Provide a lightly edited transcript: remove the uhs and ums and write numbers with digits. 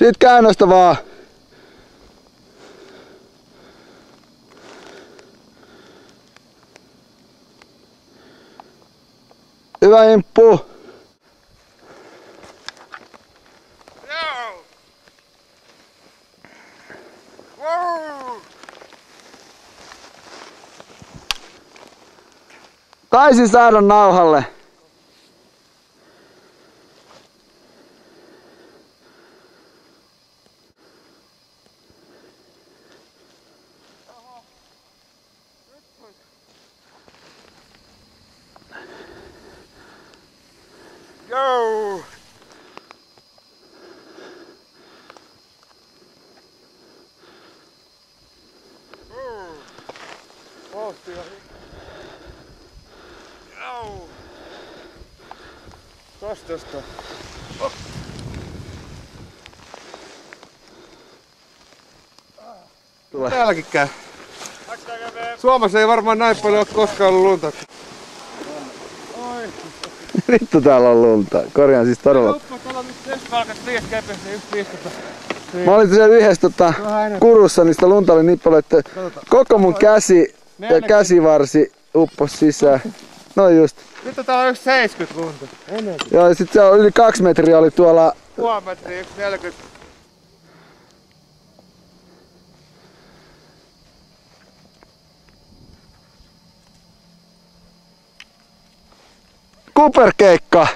Sit käännöstä vaan. Hyvä imppu. Taisin saada nauhalle. Go! Tosta. Täälläkin käy. Suomessa ei varmaan näin paljon ole koskaan ollut lunta. Vittu täällä on lunta. Korjaan siis todella. Mä olin siellä yhdessä kurussa, niin sitä lunta oli niin paljon, että koko mun käsi ja käsivarsi uppos sisään. No just. Nyt täällä on yksi 70 lunta. Enemmän. Joo, ja sit se on yli 2 metriä oli tuolla. Puoli metriä, yksi 40. Kuperkeikka.